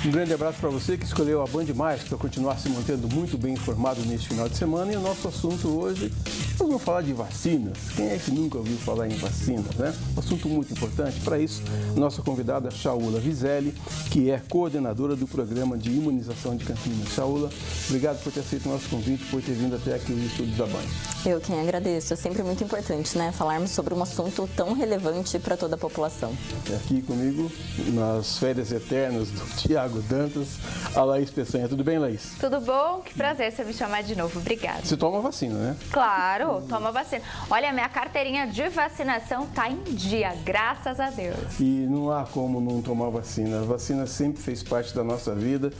Um grande abraço para você que escolheu a Band Mais para continuar se mantendo muito bem informado neste final de semana. E o nosso assunto hoje, nós vamos falar de vacinas. Quem é que nunca ouviu falar em vacinas, né? Um assunto muito importante. Para isso, nossa convidada Shaula Vizelli, que é coordenadora do programa de imunização de Campinas. Shaula, obrigado por ter aceito o nosso convite, por ter vindo até aqui os estúdios da Band. Eu quem agradeço. É sempre muito importante, né? Falarmos sobre um assunto tão relevante para toda a população. Aqui comigo, nas férias eternas do Tiago Dantas, a Laís Peçanha. Tudo bem, Laís? Tudo bom? Que prazer você me chamar de novo. Obrigada. Você toma vacina, né? Claro, toma vacina. Olha, minha carteirinha de vacinação tá em dia, graças a Deus. E não há como não tomar vacina. A vacina sempre fez parte da nossa vida.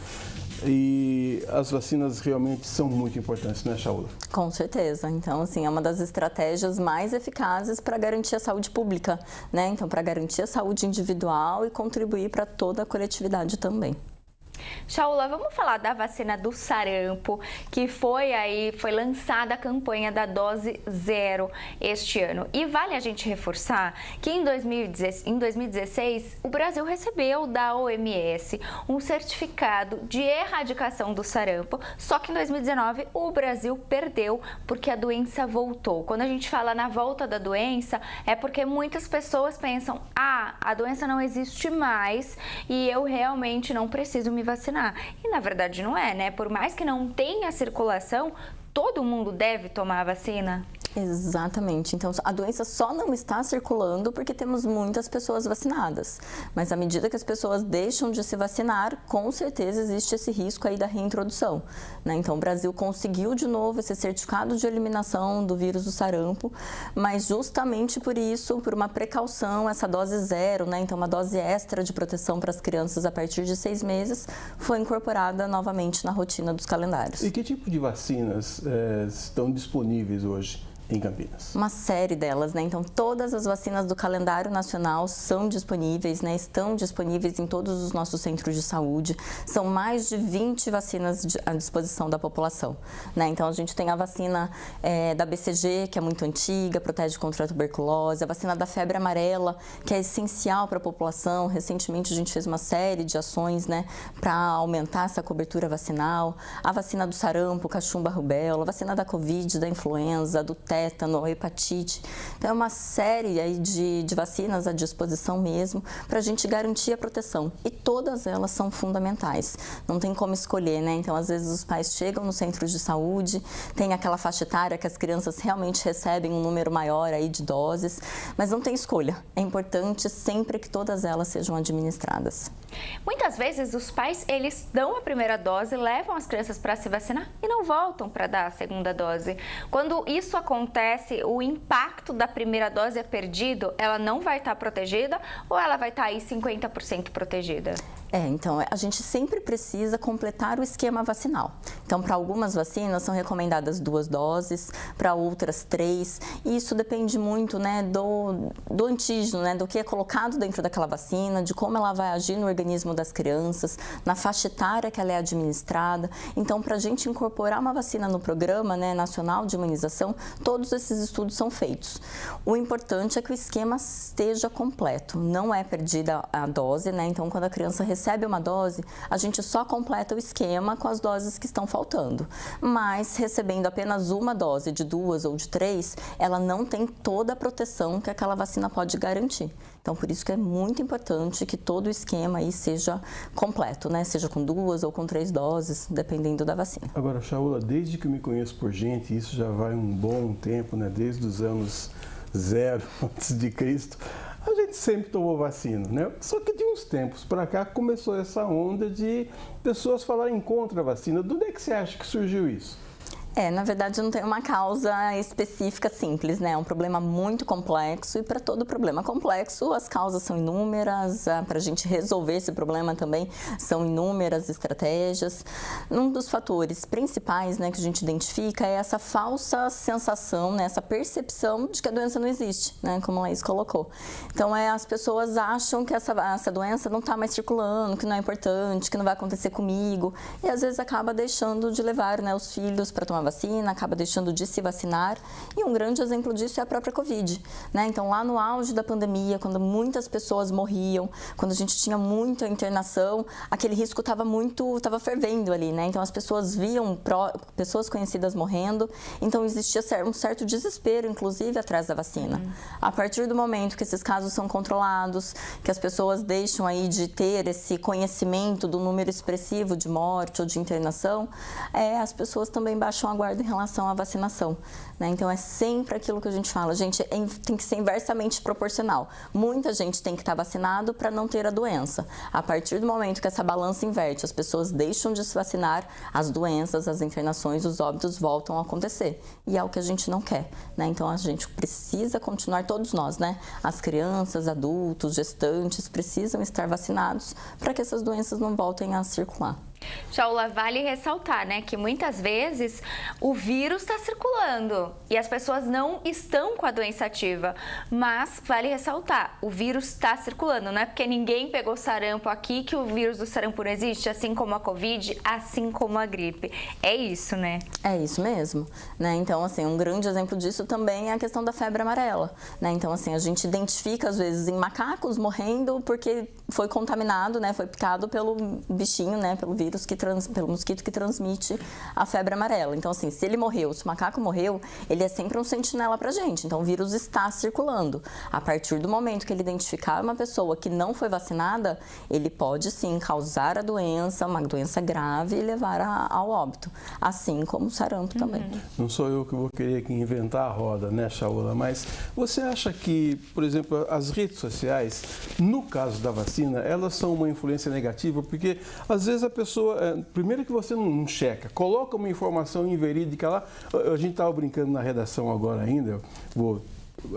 E as vacinas realmente são muito importantes, né, Shaula? Com certeza. Então, assim, é uma das estratégias mais eficazes para garantir a saúde pública, né? Então, para garantir a saúde individual e contribuir para toda a coletividade também. Shaula, vamos falar da vacina do sarampo, que foi lançada a campanha da dose zero este ano. E vale a gente reforçar que em 2016 o Brasil recebeu da OMS um certificado de erradicação do sarampo, só que em 2019 o Brasil perdeu porque a doença voltou. Quando a gente fala na volta da doença, é porque muitas pessoas pensam, a doença não existe mais e eu realmente não preciso me vacinar. E na verdade não é, né? Por mais que não tenha circulação, todo mundo deve tomar a vacina? Exatamente. Então, a doença só não está circulando porque temos muitas pessoas vacinadas. Mas à medida que as pessoas deixam de se vacinar, com certeza existe esse risco aí da reintrodução, né? Então, o Brasil conseguiu de novo esse certificado de eliminação do vírus do sarampo, mas justamente por isso, por uma precaução, essa dose zero, né? Então, uma dose extra de proteção para as crianças a partir de 6 meses, foi incorporada novamente na rotina dos calendários. E que tipo de vacinas estão disponíveis hoje em Campinas? Uma série delas, né? Então, todas as vacinas do calendário nacional são disponíveis, né? Estão disponíveis em todos os nossos centros de saúde. São mais de 20 vacinas à disposição da população, né? Então, a gente tem a vacina da BCG, que é muito antiga, protege contra a tuberculose, a vacina da febre amarela, que é essencial para a população. Recentemente, a gente fez uma série de ações, né, para aumentar essa cobertura vacinal. A vacina do sarampo, cachumba, rubéola, a vacina da Covid, da influenza, do tétano, hepatite. Então, é uma série aí de vacinas à disposição mesmo para a gente garantir a proteção. E todas elas são fundamentais. Não tem como escolher, né? Então, às vezes, os pais chegam no centro de saúde, tem aquela faixa etária que as crianças realmente recebem um número maior aí de doses, mas não tem escolha. É importante sempre que todas elas sejam administradas. Muitas vezes, os pais, eles dão a primeira dose, levam as crianças para se vacinar e não voltam para dar a segunda dose. Quando isso acontece, o impacto da primeira dose é perdido, ela não vai estar protegida ou ela vai estar aí 50% protegida? Então, a gente sempre precisa completar o esquema vacinal. Então, para algumas vacinas são recomendadas 2 doses, para outras 3. E isso depende muito, né, do antígeno, né, do que é colocado dentro daquela vacina, de como ela vai agir no organismo das crianças, na faixa etária que ela é administrada. Então, para a gente incorporar uma vacina no programa, né, nacional de imunização, todos esses estudos são feitos. O importante é que o esquema esteja completo, não é perdida a dose, né? Então, quando a criança recebe uma dose, a gente só completa o esquema com as doses que estão faltando. Mas, recebendo apenas uma dose de 2 ou de 3, ela não tem toda a proteção que aquela vacina pode garantir. Então, por isso que é muito importante que todo o esquema aí seja completo, né? Seja com 2 ou com 3 doses, dependendo da vacina. Agora, Shaula, desde que eu me conheço por gente, isso já vai um bom tempo, né? Desde os anos 0 antes de Cristo, a gente sempre tomou vacina, né? Só que de uns tempos para cá começou essa onda de pessoas falarem contra a vacina. De onde é que você acha que surgiu isso? Na verdade não tem uma causa específica simples, né? É um problema muito complexo e para todo problema complexo as causas são inúmeras, para a gente resolver esse problema também são inúmeras estratégias. Um dos fatores principais, né, que a gente identifica é essa falsa sensação, né, essa percepção de que a doença não existe, né, como a Laís colocou. Então as pessoas acham que essa doença não está mais circulando, que não é importante, que não vai acontecer comigo e às vezes acaba deixando de levar, né, os filhos para tomar vacina, acaba deixando de se vacinar. E um grande exemplo disso é a própria Covid, né? Então, lá no auge da pandemia, quando muitas pessoas morriam, quando a gente tinha muita internação, aquele risco estava fervendo ali, né? Então, as pessoas viam pessoas conhecidas morrendo, então existia um certo desespero, inclusive, atrás da vacina. A partir do momento que esses casos são controlados, que as pessoas deixam aí de ter esse conhecimento do número expressivo de morte ou de internação, as pessoas também baixam a guarda em relação à vacinação, né? Então, é sempre aquilo que a gente fala, gente, tem que ser inversamente proporcional. Muita gente tem que estar vacinado para não ter a doença. A partir do momento que essa balança inverte, as pessoas deixam de se vacinar, as doenças, as internações, os óbitos voltam a acontecer. E é o que a gente não quer, né? Então, a gente precisa continuar, todos nós, né? As crianças, adultos, gestantes, precisam estar vacinados para que essas doenças não voltem a circular. Shaula, vale ressaltar, né, que muitas vezes o vírus está circulando e as pessoas não estão com a doença ativa, mas vale ressaltar, o vírus está circulando, não é porque ninguém pegou sarampo aqui que o vírus do sarampo não existe, assim como a Covid, assim como a gripe. É isso, né? É isso mesmo, né? Então, assim, um grande exemplo disso também é a questão da febre amarela, né? Então, assim, a gente identifica, às vezes, em macacos morrendo porque foi contaminado, né? Foi picado pelo bichinho, né? Pelo vírus, pelo mosquito que transmite a febre amarela. Então, assim, se ele morreu, se o macaco morreu, ele é sempre um sentinela pra gente. Então, o vírus está circulando. A partir do momento que ele identificar uma pessoa que não foi vacinada, ele pode, sim, causar a doença, uma doença grave e levar ao óbito. Assim como o sarampo também. Não sou eu que vou querer aqui inventar a roda, né, Shaula? Mas você acha que, por exemplo, as redes sociais, no caso da vacina, elas são uma influência negativa? Porque, às vezes, a pessoa, primeiro que você não checa, coloca uma informação inverídica lá. A gente estava brincando na redação agora ainda, eu vou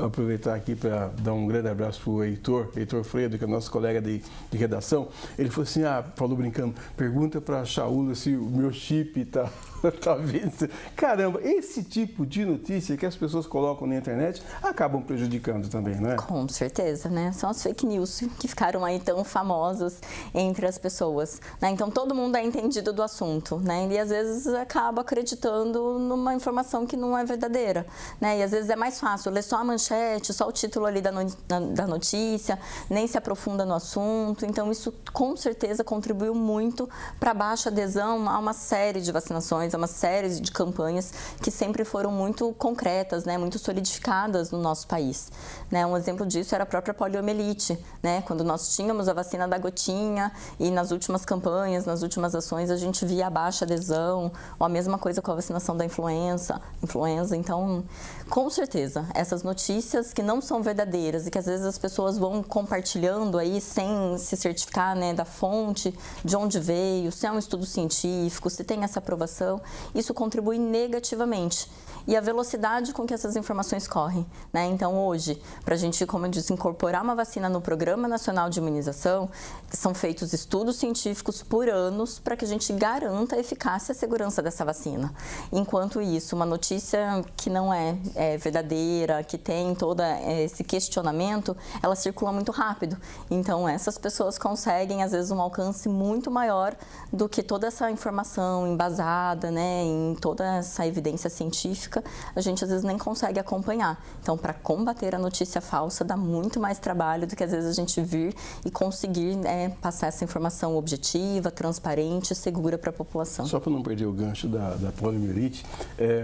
aproveitar aqui para dar um grande abraço para o Heitor Fredo, que é nosso colega de redação. Ele falou assim, falou brincando, pergunta para a Shaula se o meu chip está vindo. Caramba, esse tipo de notícia que as pessoas colocam na internet acabam prejudicando também, não é? Com certeza, né? São as fake news que ficaram aí tão famosas entre as pessoas, né? Então, todo mundo é entendido do assunto, né? E às vezes acaba acreditando numa informação que não é verdadeira, né? E às vezes é mais fácil ler só a manchete, só o título ali da notícia, nem se aprofunda no assunto. Então, isso com certeza contribuiu muito para a baixa adesão a uma série de vacinações, a uma série de campanhas que sempre foram muito concretas, né, muito solidificadas no nosso país, né? Um exemplo disso era a própria poliomielite, né? Quando nós tínhamos a vacina da gotinha e nas últimas campanhas, nas últimas ações, a gente via a baixa adesão, ou a mesma coisa com a vacinação da influenza. Então, com certeza, essas notícias que não são verdadeiras e que às vezes as pessoas vão compartilhando aí sem se certificar, né, da fonte, de onde veio, se é um estudo científico, se tem essa aprovação, isso contribui negativamente. E a velocidade com que essas informações correm, né? Então, hoje, para a gente, como eu disse, incorporar uma vacina no Programa Nacional de Imunização, são feitos estudos científicos por anos para que a gente garanta a eficácia e a segurança dessa vacina. Enquanto isso, uma notícia que não é verdadeira, que tem todo esse questionamento, ela circula muito rápido. Então, essas pessoas conseguem, às vezes, um alcance muito maior do que toda essa informação embasada, né, em toda essa evidência científica, a gente às vezes nem consegue acompanhar. Então, para combater a notícia falsa, dá muito mais trabalho do que às vezes a gente vir e conseguir passar essa informação objetiva, transparente e segura para a população. Só para não perder o gancho da poliomielite,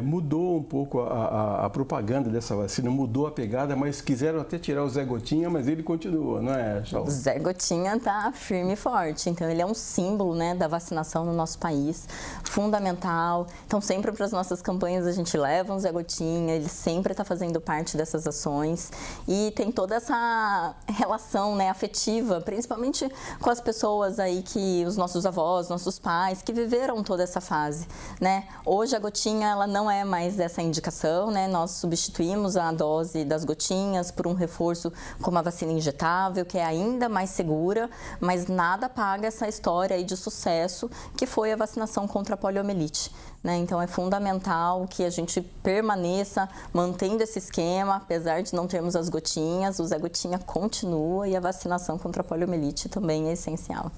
mudou um pouco a propaganda dessa vacina, mudou a pegada, mas quiseram até tirar o Zé Gotinha, mas ele continua, não é, Shaula? O Zé Gotinha está firme e forte, então ele é um símbolo, né, da vacinação no nosso país, fundamental. Então, sempre para as nossas campanhas a gente leva um Zé Gotinha, ele sempre está fazendo parte dessas ações e tem toda essa relação, né, afetiva, principalmente com as pessoas aí que, os nossos avós, nossos pais, que viveram toda essa fase, né? Hoje a gotinha, ela não é mais essa indicação, né? Nós substituímos a dose das gotinhas por um reforço com uma vacina injetável, que é ainda mais segura, mas nada paga essa história aí de sucesso que foi a vacinação contra a poliomielite, né? Então, é fundamental que a gente permaneça mantendo esse esquema, apesar de não termos as gotinhas, o Zé Gotinha continua e a vacinação contra a poliomielite também é essencial.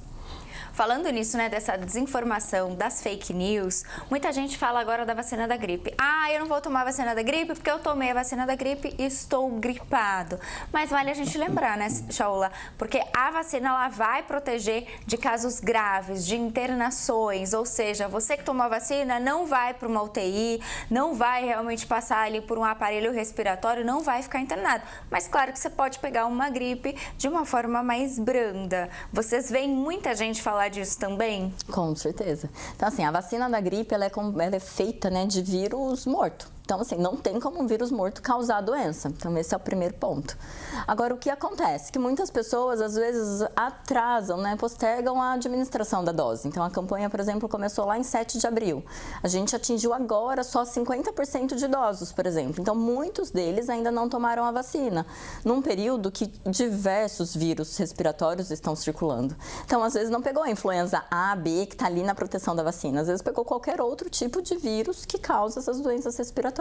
falando nisso, né, dessa desinformação, das fake news, muita gente fala agora da vacina da gripe. Ah, eu não vou tomar a vacina da gripe porque eu tomei a vacina da gripe e estou gripado. Mas vale a gente lembrar, né, Shaula? Porque a vacina, ela vai proteger de casos graves, de internações, ou seja, você que tomou a vacina não vai para uma UTI, não vai realmente passar ali por um aparelho respiratório, não vai ficar internado. Mas claro que você pode pegar uma gripe de uma forma mais branda. Vocês veem muita gente falar disso também? Com certeza. Então, assim, a vacina da gripe, ela é feita, né, de vírus morto. Então, assim, não tem como um vírus morto causar a doença. Então, esse é o primeiro ponto. Agora, o que acontece? Que muitas pessoas, às vezes, atrasam, né, postergam a administração da dose. Então, a campanha, por exemplo, começou lá em 7 de abril. A gente atingiu agora só 50% de idosos, por exemplo. Então, muitos deles ainda não tomaram a vacina, num período que diversos vírus respiratórios estão circulando. Então, às vezes, não pegou a influenza A, B, que está ali na proteção da vacina. Às vezes, pegou qualquer outro tipo de vírus que causa essas doenças respiratórias.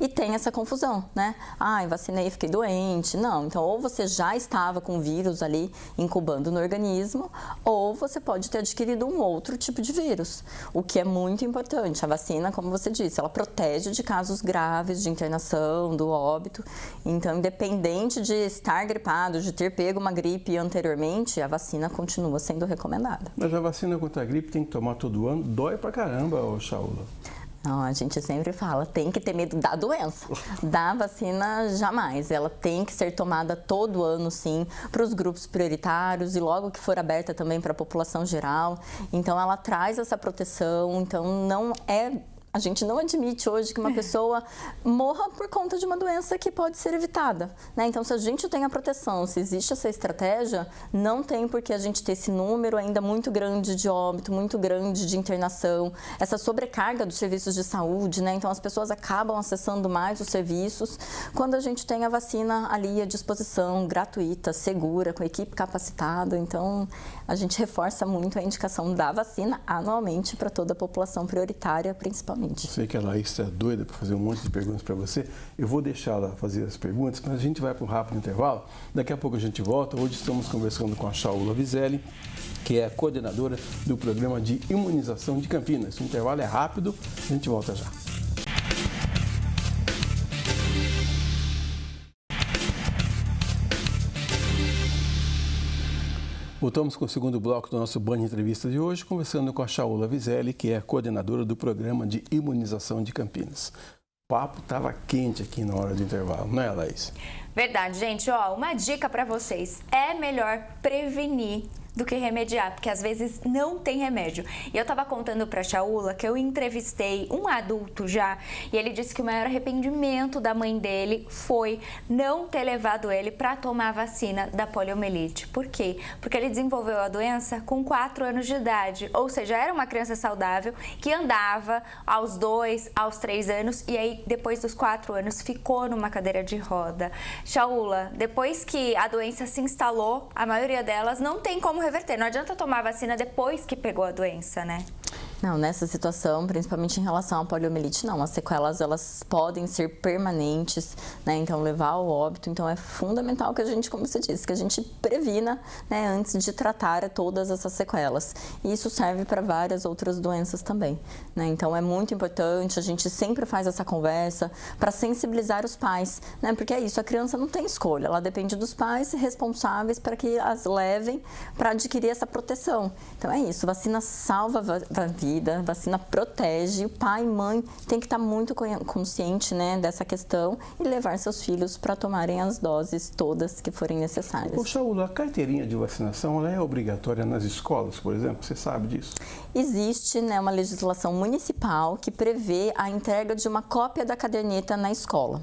E tem essa confusão, né? Ah, vacinei, fiquei doente. Não, então ou você já estava com o vírus ali incubando no organismo, ou você pode ter adquirido um outro tipo de vírus, o que é muito importante. A vacina, como você disse, ela protege de casos graves de internação, do óbito. Então, independente de estar gripado, de ter pego uma gripe anteriormente, a vacina continua sendo recomendada. Mas a vacina contra a gripe tem que tomar todo ano? Dói pra caramba, Shaula. Não, a gente sempre fala, tem que ter medo da doença. Da vacina, jamais. Ela tem que ser tomada todo ano, sim, para os grupos prioritários e logo que for aberta também para a população geral. Então, ela traz essa proteção, então não é... A gente não admite hoje que uma pessoa morra por conta de uma doença que pode ser evitada, né? Então, se a gente tem a proteção, se existe essa estratégia, não tem por que a gente ter esse número ainda muito grande de óbito, muito grande de internação, essa sobrecarga dos serviços de saúde, né? Então, as pessoas acabam acessando mais os serviços quando a gente tem a vacina ali à disposição, gratuita, segura, com equipe capacitada. Então, a gente reforça muito a indicação da vacina anualmente para toda a população prioritária, principalmente. Sei que a Laís está doida para fazer um monte de perguntas para você. Eu vou deixar ela fazer as perguntas, mas a gente vai para um rápido intervalo. Daqui a pouco a gente volta. Hoje estamos conversando com a Shaula Vizelli, que é a coordenadora do programa de imunização de Campinas. O intervalo é rápido, a gente volta já. Voltamos com o segundo bloco do nosso Band Entrevista de hoje, conversando com a Shaula Vizelli, que é a coordenadora do programa de imunização de Campinas. O papo estava quente aqui na hora do intervalo, não é, Laís? Verdade, gente. Ó, uma dica para vocês. É melhor prevenir do que remediar, porque às vezes não tem remédio. E eu tava contando pra Shaula que eu entrevistei um adulto já, e ele disse que o maior arrependimento da mãe dele foi não ter levado ele pra tomar a vacina da poliomielite. Por quê? Porque ele desenvolveu a doença com 4 anos de idade, ou seja, era uma criança saudável que andava aos 2, aos 3 anos, e aí depois dos 4 anos ficou numa cadeira de roda. Shaula, depois que a doença se instalou, a maioria delas não tem como reverter. Não adianta tomar a vacina depois que pegou a doença, né? Não, nessa situação, principalmente em relação à poliomielite, não. As sequelas, elas podem ser permanentes, né? Então, levar ao óbito. Então, é fundamental que a gente, como você disse, que a gente previna, né, antes de tratar todas essas sequelas. E isso serve para várias outras doenças também, né? Então, é muito importante, a gente sempre faz essa conversa para sensibilizar os pais, né? Porque é isso, a criança não tem escolha, ela depende dos pais responsáveis para que as levem para adquirir essa proteção. Então, é isso, vacina salva a vida. Vacina protege, o pai e mãe tem que estar muito consciente, né, dessa questão e levar seus filhos para tomarem as doses todas que forem necessárias. Ô, Shaula, a carteirinha de vacinação ela é obrigatória nas escolas, por exemplo? Você sabe disso? Existe, né, uma legislação municipal que prevê a entrega de uma cópia da caderneta na escola.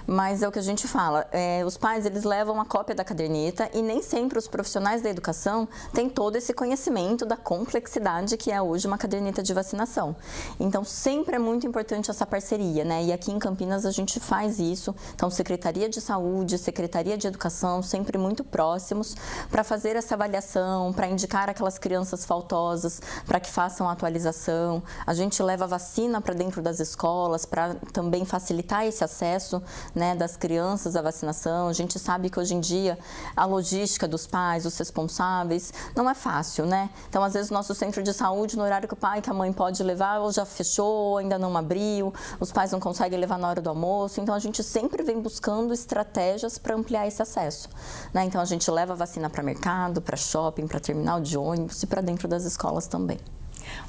Mas é o que a gente fala, os pais eles levam a cópia da caderneta e nem sempre os profissionais da educação têm todo esse conhecimento da complexidade que é hoje uma uma caderneta de vacinação. Então, sempre é muito importante essa parceria, né? E aqui em Campinas a gente faz isso. Então, Secretaria de Saúde, Secretaria de Educação, sempre muito próximos para fazer essa avaliação, para indicar aquelas crianças faltosas, para que façam a atualização. A gente leva a vacina para dentro das escolas, para também facilitar esse acesso, né, das crianças à vacinação. A gente sabe que hoje em dia a logística dos pais, os responsáveis, não é fácil, né? Então, às vezes, o nosso centro de saúde, no horário que o pai e que a mãe pode levar, ou já fechou, ou ainda não abriu, os pais não conseguem levar na hora do almoço. Então, a gente sempre vem buscando estratégias para ampliar esse acesso, né? Então, a gente leva a vacina para mercado, para shopping, para terminal de ônibus e para dentro das escolas também.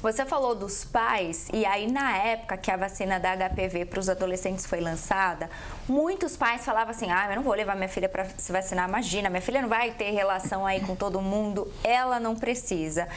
Você falou dos pais, e aí na época que a vacina da HPV para os adolescentes foi lançada, muitos pais falavam assim, eu não vou levar minha filha para se vacinar, imagina, minha filha não vai ter relação aí com todo mundo, ela não precisa.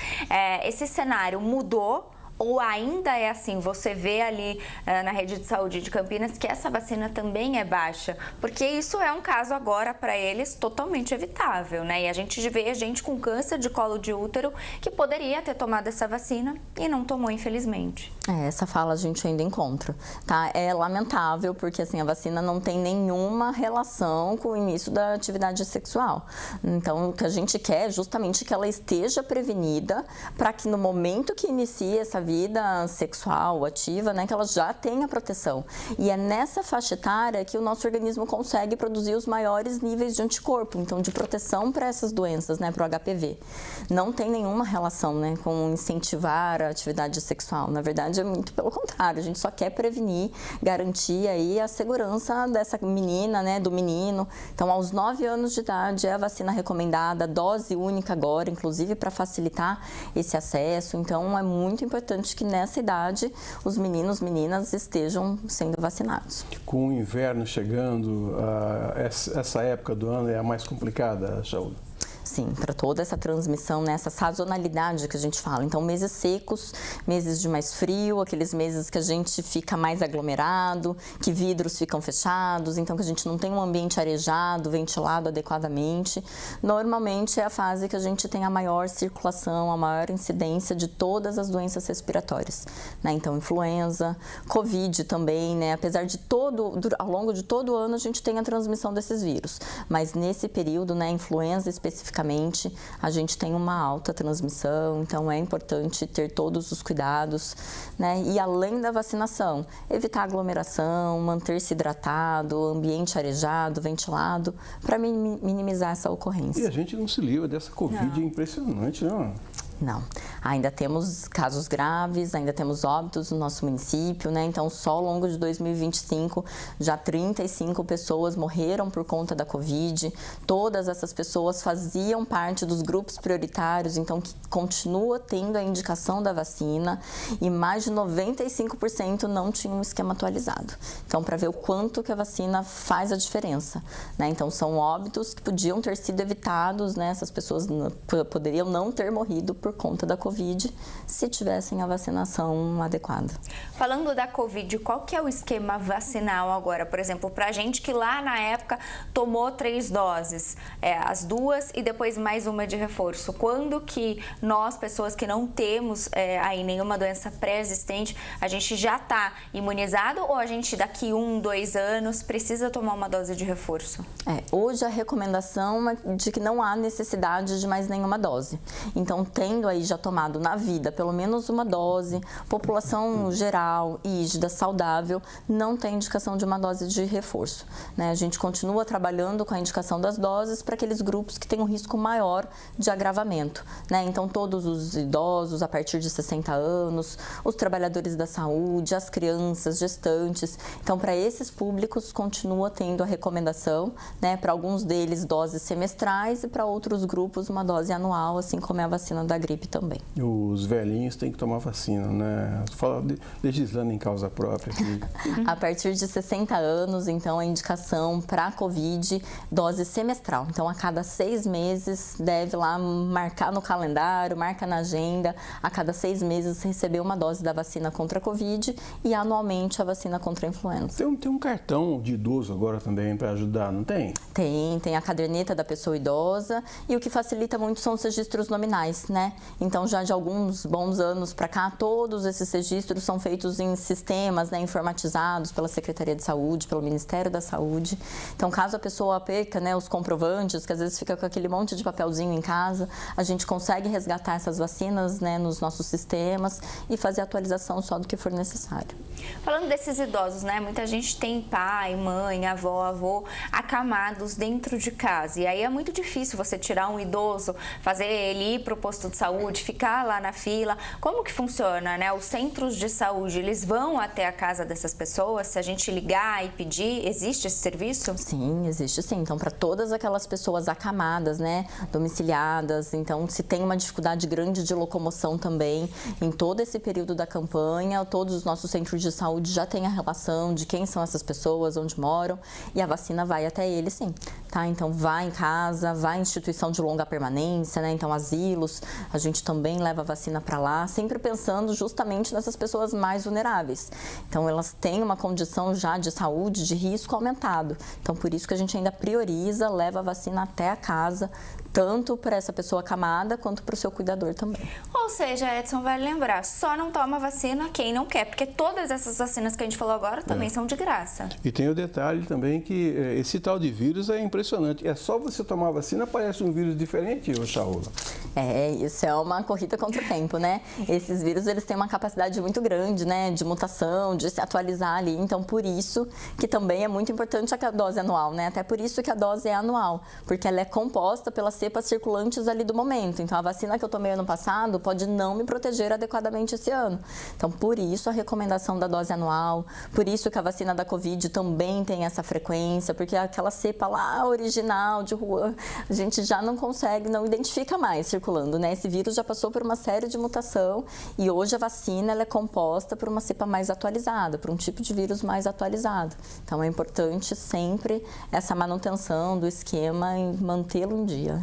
Esse cenário mudou? Ou ainda é assim, você vê ali na rede de saúde de Campinas que essa vacina também é baixa? Porque isso é um caso agora para eles totalmente evitável, né? E a gente vê gente com câncer de colo de útero que poderia ter tomado essa vacina e não tomou, infelizmente. Essa fala a gente ainda encontra, tá? É lamentável porque assim, a vacina não tem nenhuma relação com o início da atividade sexual. Então, o que a gente quer é justamente que ela esteja prevenida para que no momento que inicie essa vida sexual ativa, né, que ela já tenha proteção. E é nessa faixa etária que o nosso organismo consegue produzir os maiores níveis de anticorpo, então de proteção para essas doenças, né, para o HPV. Não tem nenhuma relação, né, com incentivar a atividade sexual. Na verdade, é muito pelo contrário. A gente só quer prevenir, garantir aí a segurança dessa menina, né, do menino. Então, aos 9 anos de idade é a vacina recomendada, dose única agora, inclusive para facilitar esse acesso. Então, é muito importante que nessa idade os meninos, meninas estejam sendo vacinados. Com o inverno chegando, essa época do ano é a mais complicada, Jaúda? Sim, para toda essa transmissão, né, essa sazonalidade que a gente fala. Então, meses secos, meses de mais frio, aqueles meses que a gente fica mais aglomerado, que vidros ficam fechados, então que a gente não tem um ambiente arejado, ventilado adequadamente. Normalmente é a fase que a gente tem a maior circulação, a maior incidência de todas as doenças respiratórias, né? Então, influenza, Covid também, né? Apesar de ao longo de todo o ano a gente tem a transmissão desses vírus, mas nesse período, né, influenza especificamente, a gente tem uma alta transmissão, então é importante ter todos os cuidados, né? E além da vacinação, evitar aglomeração, manter-se hidratado, ambiente arejado, ventilado, para minimizar essa ocorrência. E a gente não se livra dessa Covid, é impressionante, não? Não, ainda temos casos graves, ainda temos óbitos no nosso município, né? Então, só ao longo de 2025, já 35 pessoas morreram por conta da Covid. Todas essas pessoas faziam parte dos grupos prioritários, então, que continua tendo a indicação da vacina, e mais de 95% não tinham um esquema atualizado. Então, para ver o quanto que a vacina faz a diferença, né? Então, são óbitos que podiam ter sido evitados, né? Essas pessoas poderiam não ter morrido por conta da Covid, se tivessem a vacinação adequada. Falando da Covid, qual que é o esquema vacinal agora? Por exemplo, para a gente que lá na época tomou 3 doses, as 2 e depois mais uma de reforço. Quando que nós, pessoas que não temos aí nenhuma doença pré-existente, a gente já está imunizado ou a gente daqui 1, 2 anos precisa tomar uma dose de reforço? Hoje a recomendação é de que não há necessidade de mais nenhuma dose. Então, tendo aí já tomado na vida pelo menos uma dose, população geral, rígida, saudável, não tem indicação de uma dose de reforço, né? A gente continua trabalhando com a indicação das doses para aqueles grupos que têm um risco maior de agravamento, né? Então, todos os idosos a partir de 60 anos, os trabalhadores da saúde, as crianças, gestantes. Então, para esses públicos, continua tendo a recomendação, né? Para alguns deles, doses semestrais e para outros grupos, uma dose anual, assim como é a vacina da gripe também. Os velhinhos têm que tomar vacina, né? Fala legislando em causa própria aqui. A partir de 60 anos, então, a indicação para a Covid, dose semestral. Então, a cada 6 meses, deve lá marcar no calendário, marca na agenda, a cada 6 meses receber uma dose da vacina contra a Covid e anualmente a vacina contra a influenza. Tem um cartão de idoso agora também para ajudar, não tem? Tem a caderneta da pessoa idosa e o que facilita muito são os registros nominais, né? né? Então, já de alguns bons anos para cá, todos esses registros são feitos em sistemas, né, informatizados pela Secretaria de Saúde, pelo Ministério da Saúde. Então, caso a pessoa perca, né, os comprovantes, que às vezes fica com aquele monte de papelzinho em casa, a gente consegue resgatar essas vacinas, né, nos nossos sistemas e fazer a atualização só do que for necessário. Falando desses idosos, né, muita gente tem pai, mãe, avô acamados dentro de casa. E aí é muito difícil você tirar um idoso, fazer ele ir para o posto de saúde, ficar lá na fila. Como que funciona, né? Os centros de saúde, eles vão até a casa dessas pessoas? Se a gente ligar e pedir, existe esse serviço? Sim, existe sim. Então, para todas aquelas pessoas acamadas, né, domiciliadas, então se tem uma dificuldade grande de locomoção também, em todo esse período da campanha, todos os nossos centros de saúde já têm a relação de quem são essas pessoas, onde moram, e a vacina vai até eles sim, tá? Então, vai em casa, vai em instituição de longa permanência, né? Então, asilos, a gente também leva a vacina para lá, sempre pensando justamente nessas pessoas mais vulneráveis. Então, elas têm uma condição já de saúde, de risco aumentado. Então, por isso que a gente ainda prioriza, leva a vacina até a casa, tanto para essa pessoa acamada quanto para o seu cuidador também. Ou seja, Edson, vai lembrar, só não toma vacina quem não quer, porque todas essas vacinas que a gente falou agora também são de graça. E tem o detalhe também que esse tal de vírus é impressionante. É só você tomar a vacina, aparece um vírus diferente, ô Shaula. Isso é uma corrida contra o tempo, né? Esses vírus, eles têm uma capacidade muito grande, né, de mutação, de se atualizar ali. Então, por isso que também é muito importante a dose anual, né? Até por isso que a dose é anual, porque ela é composta pelas cepas circulantes ali do momento. Então, a vacina que eu tomei ano passado pode não me proteger adequadamente esse ano. Então, por isso a recomendação da dose anual, por isso que a vacina da Covid também tem essa frequência, porque aquela cepa lá original de Wuhan, a gente já não consegue, não identifica mais circulando, né? Esse vírus já passou por uma série de mutação e hoje a vacina ela é composta por uma cepa mais atualizada, por um tipo de vírus mais atualizado. Então, é importante sempre essa manutenção do esquema e mantê-lo em dia.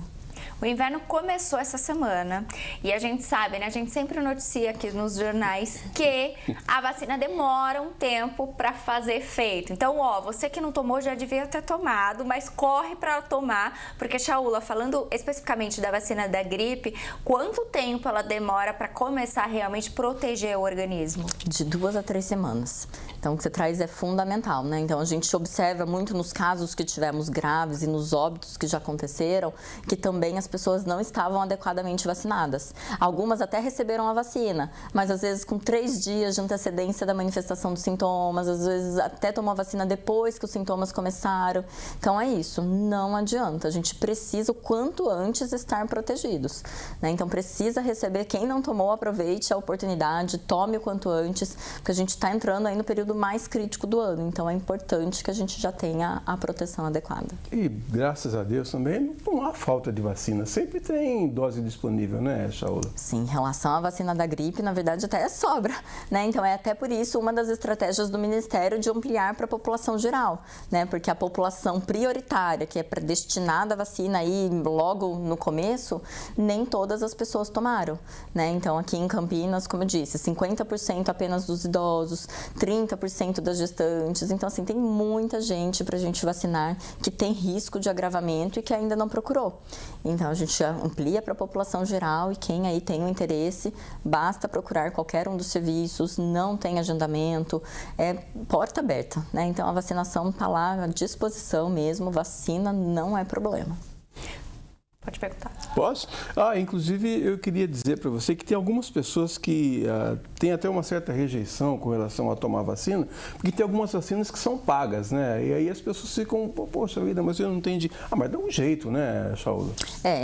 O inverno começou essa semana e a gente sabe, né? A gente sempre noticia aqui nos jornais que a vacina demora um tempo para fazer efeito. Então, você que não tomou já devia ter tomado, mas corre para tomar, porque, Shaula, falando especificamente da vacina da gripe, quanto tempo ela demora para começar a realmente proteger o organismo? De 2 a 3 semanas. Então, o que você traz é fundamental, né? Então, a gente observa muito nos casos que tivemos graves e nos óbitos que já aconteceram, que também as pessoas não estavam adequadamente vacinadas. Algumas até receberam a vacina, mas às vezes com 3 dias de antecedência da manifestação dos sintomas, às vezes até tomou a vacina depois que os sintomas começaram. Então é isso, não adianta, a gente precisa o quanto antes estar protegidos, né? Então precisa receber, quem não tomou, aproveite a oportunidade, tome o quanto antes, porque a gente está entrando aí no período mais crítico do ano, então é importante que a gente já tenha a proteção adequada. E graças a Deus também não há falta de vacina. Sempre tem dose disponível, né, Shaula? Sim, em relação à vacina da gripe, na verdade até sobra, né? Então é até por isso uma das estratégias do Ministério de ampliar para a população geral, né? Porque a população prioritária, que é predestinada à vacina aí logo no começo, nem todas as pessoas tomaram, né? Então aqui em Campinas, como eu disse, 50% apenas dos idosos, 30% das gestantes. Então assim, tem muita gente para a gente vacinar que tem risco de agravamento e que ainda não procurou. Então, a gente amplia para a população geral e quem aí tem um interesse, basta procurar qualquer um dos serviços, não tem agendamento, é porta aberta, né? Então, a vacinação está lá à disposição mesmo, vacina não é problema. Pode perguntar. Posso? Inclusive eu queria dizer para você que tem algumas pessoas que têm até uma certa rejeição com relação a tomar vacina, porque tem algumas vacinas que são pagas, né? E aí as pessoas ficam, poxa vida, mas eu não entendi. Mas dá um jeito, né, Shaula?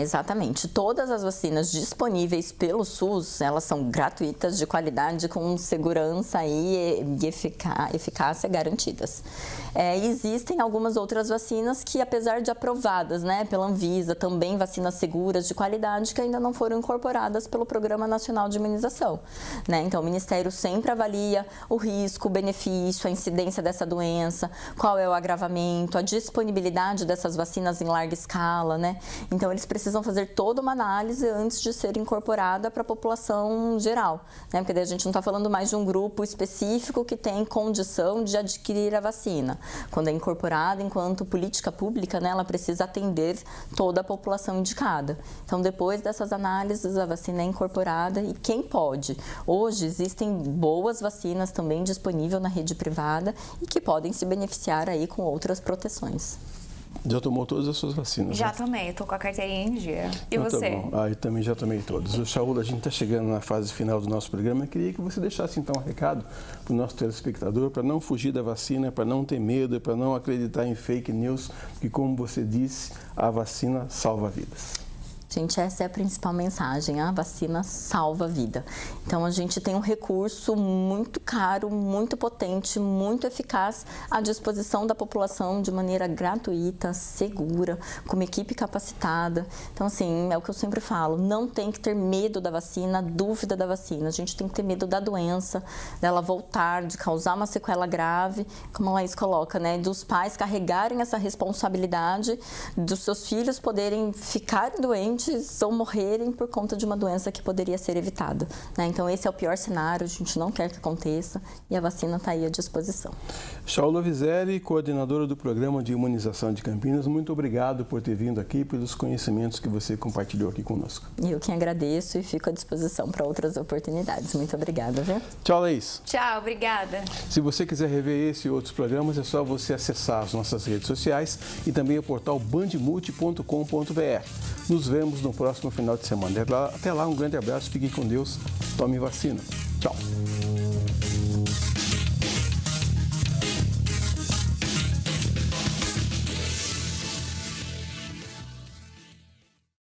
Exatamente. Todas as vacinas disponíveis pelo SUS, elas são gratuitas, de qualidade, com segurança e eficácia garantidas. Existem algumas outras vacinas que, apesar de aprovadas, né, pela Anvisa, também vacinas seguras de qualidade, que ainda não foram incorporadas pelo Programa Nacional de Imunização, né? Então, o Ministério sempre avalia o risco, o benefício, a incidência dessa doença, qual é o agravamento, a disponibilidade dessas vacinas em larga escala, né? Então, eles precisam fazer toda uma análise antes de ser incorporada para a população geral, né? Porque daí a gente não está falando mais de um grupo específico que tem condição de adquirir a vacina. Quando é incorporada enquanto política pública, né, ela precisa atender toda a população indicada. Então, depois dessas análises, a vacina é incorporada e quem pode? Hoje, existem boas vacinas também disponíveis na rede privada e que podem se beneficiar aí com outras proteções. Já tomou todas as suas vacinas? Já né? tomei, eu tô com a carteirinha em dia. E Então, você? Tá bom. Eu também já tomei todas. O Shaul, a gente está chegando na fase final do nosso programa. Eu queria que você deixasse então um recado para o nosso telespectador, para não fugir da vacina, para não ter medo, para não acreditar em fake news, porque como você disse, a vacina salva vidas. Gente, essa é a principal mensagem, a vacina salva a vida. Então, a gente tem um recurso muito caro, muito potente, muito eficaz à disposição da população de maneira gratuita, segura, com uma equipe capacitada. Então, assim, é o que eu sempre falo, não tem que ter medo da vacina, dúvida da vacina. A gente tem que ter medo da doença, dela voltar, de causar uma sequela grave, como a Laís coloca, né? Dos pais carregarem essa responsabilidade, dos seus filhos poderem ficar doentes ou morrerem por conta de uma doença que poderia ser evitada, né? Então, esse é o pior cenário, a gente não quer que aconteça e a vacina está aí à disposição. Shaul Loviseri, coordenadora do Programa de Imunização de Campinas, muito obrigado por ter vindo aqui e pelos conhecimentos que você compartilhou aqui conosco. Eu que agradeço e fico à disposição para outras oportunidades. Muito obrigada, viu? Tchau, Laís. Tchau, obrigada. Se você quiser rever esse e outros programas, é só você acessar as nossas redes sociais e também o portal bandmulti.com.br. Nos vemos no próximo final de semana. Até lá, um grande abraço, fique com Deus, tome vacina. Tchau.